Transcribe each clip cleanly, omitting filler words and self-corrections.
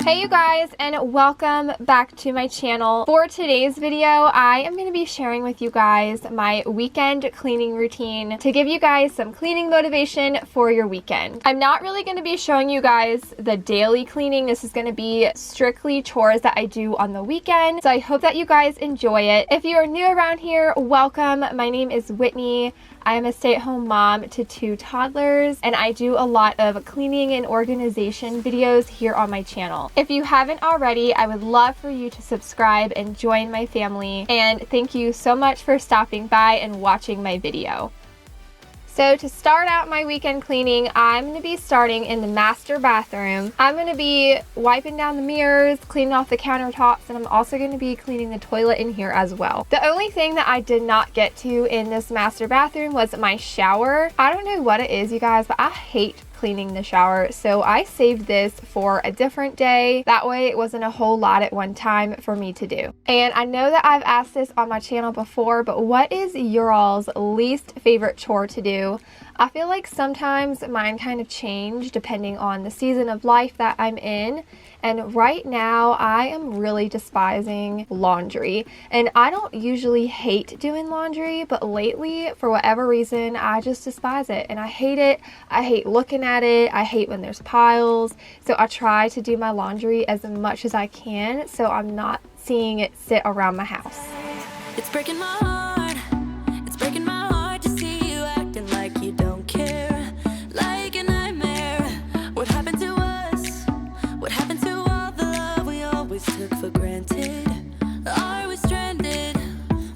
Hey you guys, and welcome back to my channel. For today's video, I am going to be sharing with you guys my weekend cleaning routine to give you guys some cleaning motivation for your weekend. I'm not really going to be showing you guys the daily cleaning. This is going to be strictly chores that I do on the weekend. So I hope that you guys enjoy it. If you are new around here, welcome. My name is Whitney. I am a stay-at-home mom to 2 toddlers, and I do a lot of cleaning and organization videos here on my channel. If you haven't already, I would love for you to subscribe and join my family, and thank you so much for stopping by and watching my video. So to start out my weekend cleaning, I'm going to be starting in the master bathroom. I'm going to be wiping down the mirrors, cleaning off the countertops, and I'm also going to be cleaning the toilet in here as well. The only thing that I did not get to in this master bathroom was my shower. I don't know what it is, you guys, but I hate cleaning the shower, so I saved this for a different day. That way it wasn't a whole lot at one time for me to do. And I know that I've asked this on my channel before, but what is your all's least favorite chore to do? I feel like sometimes mine kind of change depending on the season of life that I'm in. And right now I am really despising laundry. And I don't usually hate doing laundry, but lately, for whatever reason, I just despise it. And I hate it. I hate looking at it. I hate when there's piles. So I try to do my laundry as much as I can so I'm not seeing it sit around my house. It's breaking my heart. It's breaking my heart to see you acting like you don't care. Like a nightmare. What happened to us? What happened to all the love we always took for granted? Are we stranded?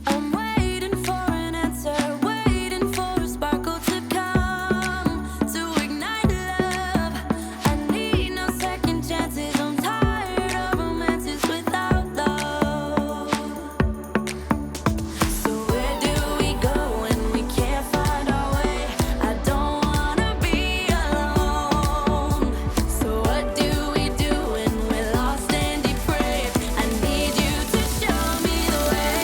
I'm waiting for an answer, waiting for a sparkle to come to ignite love. I need no second chances. I'm tired of romances without love. So where do we go when we can't find our way? I don't wanna be alone. So what do we do when we're lost and depraved? I need you to show me the way.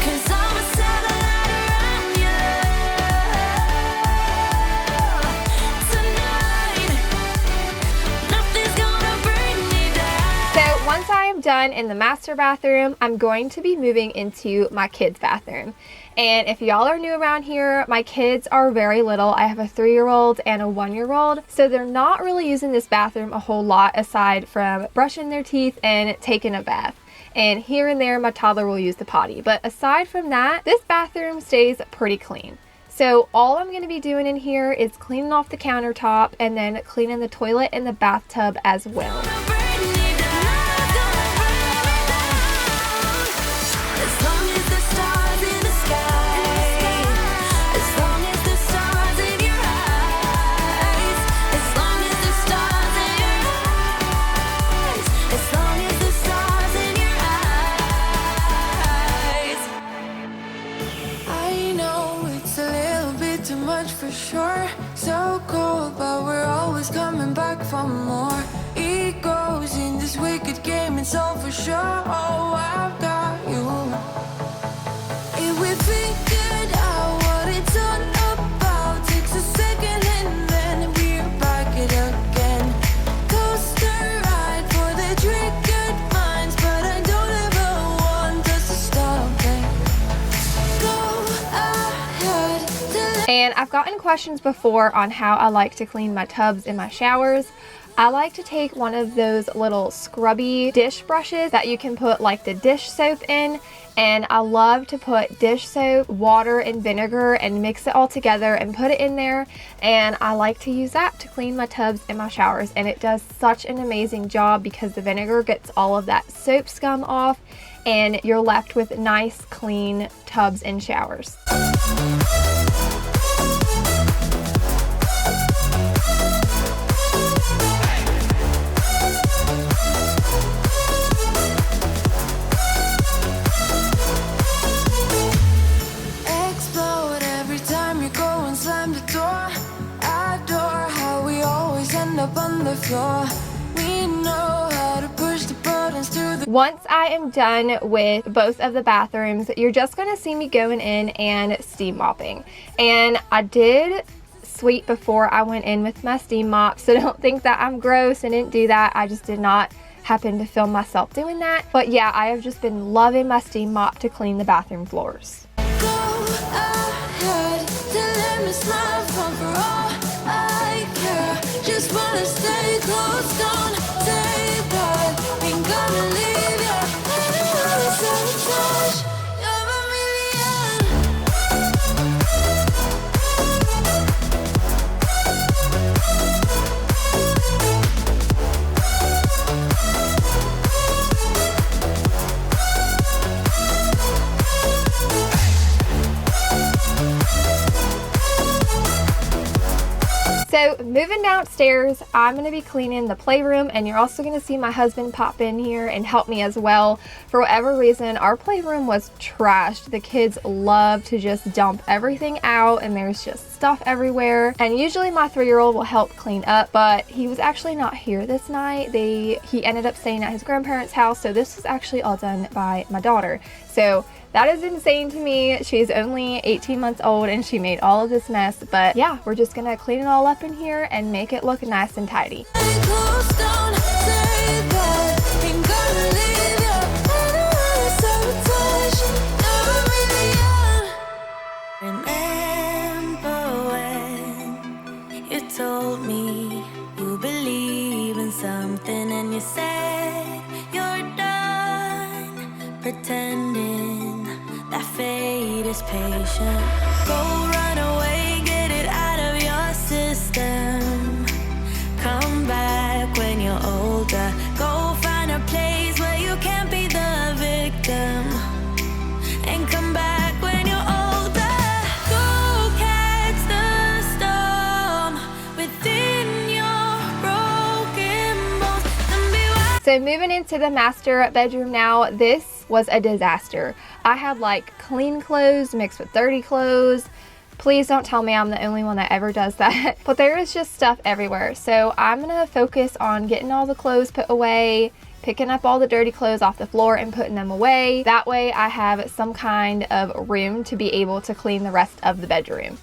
'Cause I'm a satellite around you tonight. Nothing's gonna bring me down. So once I am done in the master bathroom, I'm going to be moving into my kids' bathroom. And if y'all are new around here, my kids are very little. I have a 3-year-old and a 1-year-old. So they're not really using this bathroom a whole lot aside from brushing their teeth and taking a bath. And here and there, my toddler will use the potty. But aside from that, this bathroom stays pretty clean. So all I'm going to be doing in here is cleaning off the countertop and then cleaning the toilet and the bathtub as well. I know it's a little bit too much for sure. So cold, but we're always coming back for more. Egos in this wicked game, it's all for sure. Oh, I've got you. If we figured out what it's all about, takes a second and then we're back it again. Coaster ride for the triggered minds, but I don't ever want us to stop it. Go ahead, delete. And I've gotten questions before on how I like to clean my tubs in my showers. I like to take one of those little scrubby dish brushes that you can put like the dish soap in, and I love to put dish soap, water, and vinegar and mix it all together and put it in there, and I like to use that to clean my tubs in my showers, and it does such an amazing job because the vinegar gets all of that soap scum off and you're left with nice clean tubs and showers. Explode every time you go and slam the door. Adore how we always end up on the floor. We know how to push the buttons to the. Once I am done with both of the bathrooms, you're just going to see me going in and steam mopping. And I did sweep before I went in with my steam mop, so don't think that I'm gross. I didn't do that. I just did not happen to film myself doing that. But yeah, I have just been loving my steam mop to clean the bathroom floors. Go ahead, then let me smile for all I care. Just wanna stay close, don't say that. Ain't gonna leave ya. Another sabotage. You're a million. So moving downstairs, I'm going to be cleaning the playroom, and you're also going to see my husband pop in here and help me as well. For whatever reason, our playroom was trashed. The kids love to just dump everything out, and there's just stuff everywhere. And usually my 3-year-old will help clean up, but he was actually not here this night. He ended up staying at his grandparents' house, so this was actually all done by my daughter. So that is insane to me. She's only 18 months old and she made all of this mess. But yeah, we're just gonna clean it all up in here and make it look nice and tidy. Remember when you told me you believe in something and you said you're done pretending that fate is patient. Go run away, get it out of your system. Come back when you're older. Go find a place where you can't be the victim. And come back when you're older. Go catch the storm within your broken bones. And be wild. So moving into the master bedroom now, this was a disaster. I had like clean clothes mixed with dirty clothes. Please don't tell me I'm the only one that ever does that. But there is just stuff everywhere. So I'm gonna focus on getting all the clothes put away, picking up all the dirty clothes off the floor and putting them away. That way I have some kind of room to be able to clean the rest of the bedroom.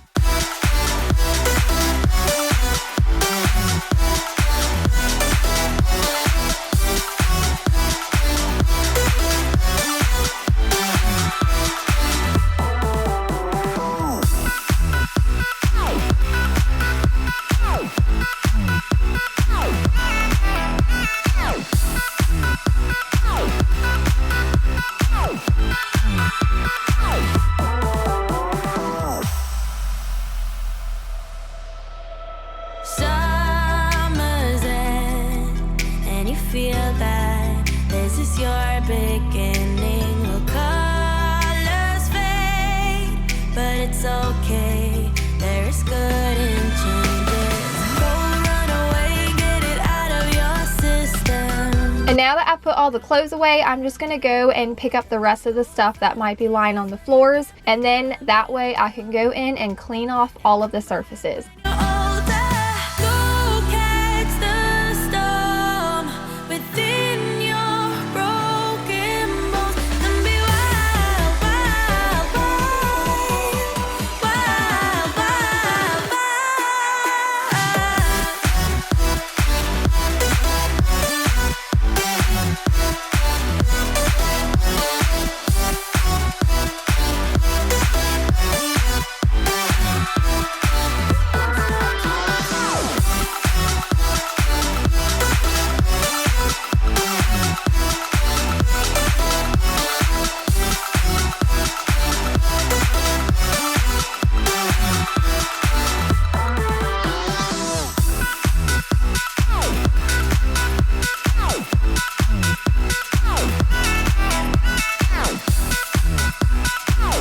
Summer's end, and you feel that this is your beginning. Well, colors fade, but it's okay. There is good in changes. Go run away, get it out of your system. And now that I've put all the clothes away, I'm just gonna go and pick up the rest of the stuff that might be lying on the floors, and then that way I can go in and clean off all of the surfaces.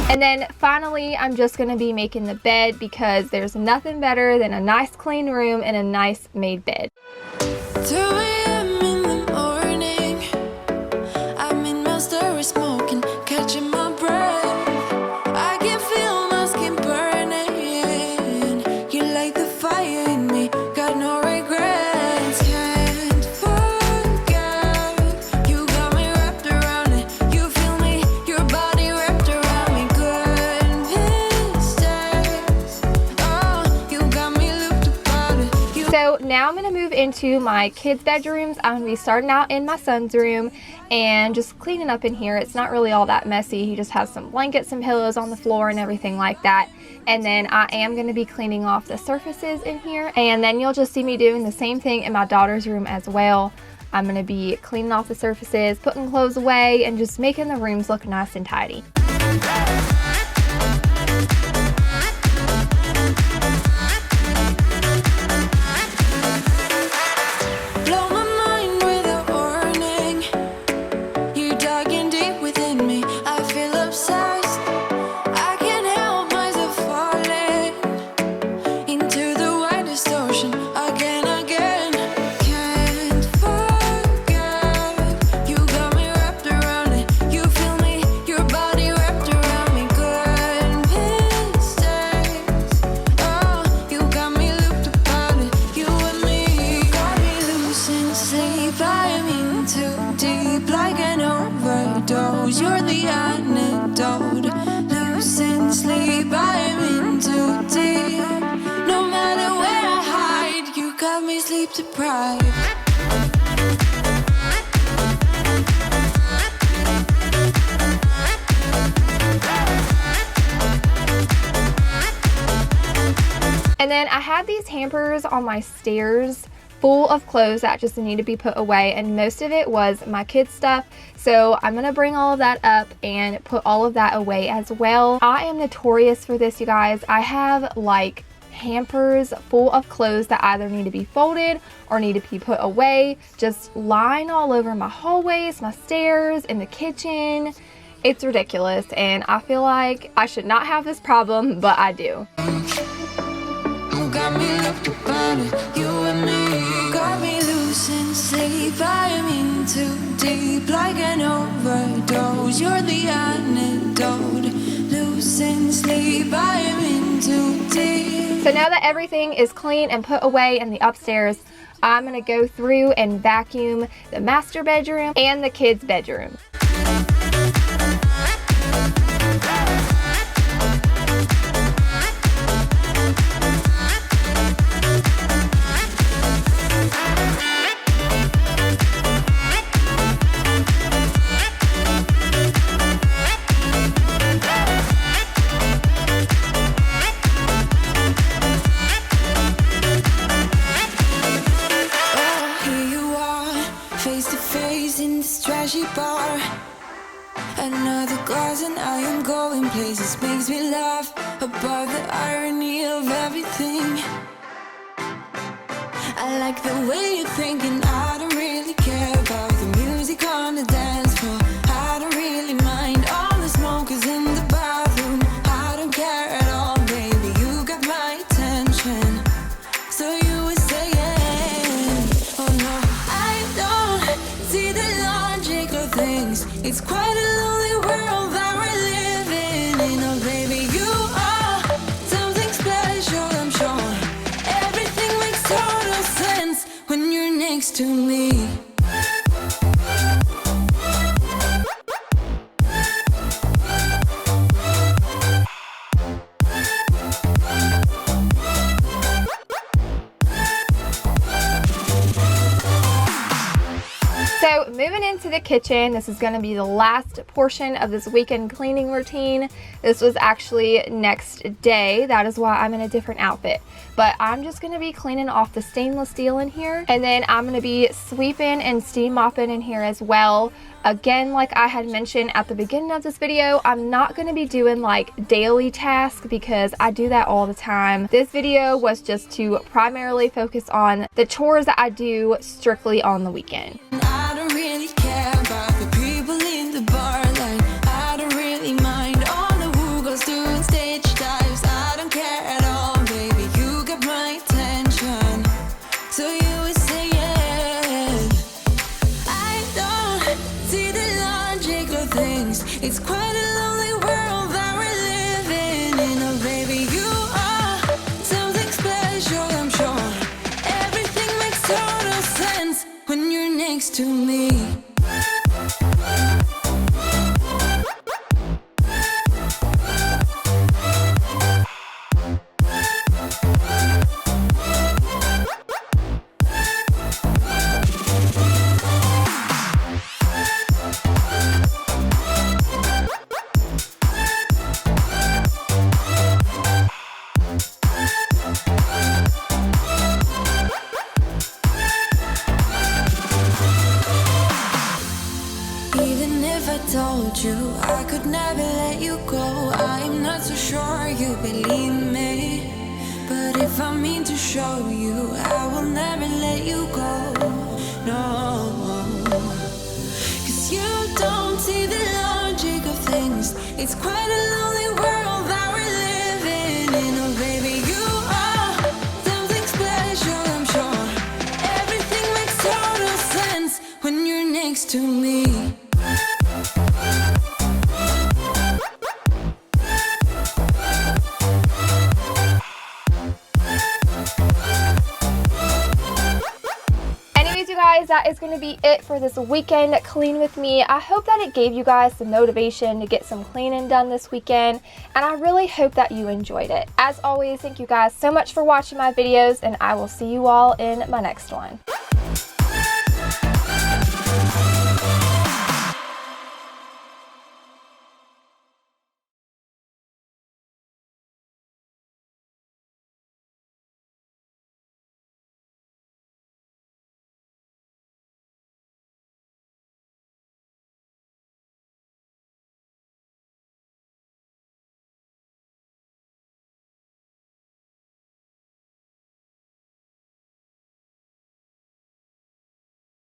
And then finally, I'm just gonna be making the bed because there's nothing better than a nice clean room and a nice made bed. 2 a.m. in the morning, I'm in my story smoking, catching my breath. I can feel my skin burning. You light the fire in me, got no regrets. Can't forget, you got me wrapped around it. You feel me, your body wrapped around me. Good mistakes, oh, you got me So now I'm going to move into my kids' bedrooms. I'm going to be starting out in my son's room and just cleaning up in here. It's not really all that messy. He just has some blankets and pillows on the floor and everything like that. And then I am going to be cleaning off the surfaces in here. And then you'll just see me doing the same thing in my daughter's room as well. I'm going to be cleaning off the surfaces, putting clothes away, and just making the rooms look nice and tidy. You're the antidote. Losing sleep, I'm in too deep. No matter where I hide, you got me sleep deprived. And then I had these hampers on my stairs full of clothes that just need to be put away, and most of it was my kids stuff, so I'm gonna bring all of that up and put all of that away as well. I am notorious for this, you guys. I have like hampers full of clothes that either need to be folded or need to be put away, just lying all over my hallways, my stairs, in the kitchen. It's ridiculous, and I feel like I should not have this problem, but I do. Got me looked upon it, you and me. Got me losing sleep, I'm in too deep. Like an overdose, you're the antidote. Losing sleep, I'm in too deep. So now that everything is clean and put away in the upstairs, I'm gonna go through and vacuum the master bedroom and the kids' bedroom. Bar. Another glass and I am going places. Makes me laugh about the irony of everything. I like the way you're thinking. I don't really care about the music on the dance floor. I don't really mind all the smokers in the bathroom. I don't care at all, baby. You got my attention. So you were saying, oh no, I don't see the logic of things. It's quite a lonely world that we're living in. Oh baby, you are something special, I'm sure. Everything makes total sense when you're next to me. So moving into the kitchen, this is going to be the last portion of this weekend cleaning routine. This was actually next day. That is why I'm in a different outfit. But I'm just going to be cleaning off the stainless steel in here. And then I'm going to be sweeping and steam mopping in here as well. Again, like I had mentioned at the beginning of this video, I'm not going to be doing like daily tasks because I do that all the time. This video was just to primarily focus on the chores that I do strictly on the weekend. I don't really care about the people in the bar line. I don't really mind all the who goes doing stage dives. I don't care at all, baby. You got my attention. So you were saying, I don't see the logic of things. It's quite a lonely world that we're living in. Oh, baby, you are something special, I'm sure. Everything makes total sense when you're next to me. sure you believe me. But if I mean to show you, I will never let you go. No, 'cause you don't see the logic of things. It's quite a lonely world that we're living in. Oh baby, you are something special, I'm sure. Everything makes total sense when you're next to me. Anyways, you guys, that is going to be it for this weekend clean with me. I hope that it gave you guys some motivation to get some cleaning done this weekend, and I really hope that you enjoyed it. As always, thank you guys so much for watching my videos, and I will see you all in my next one.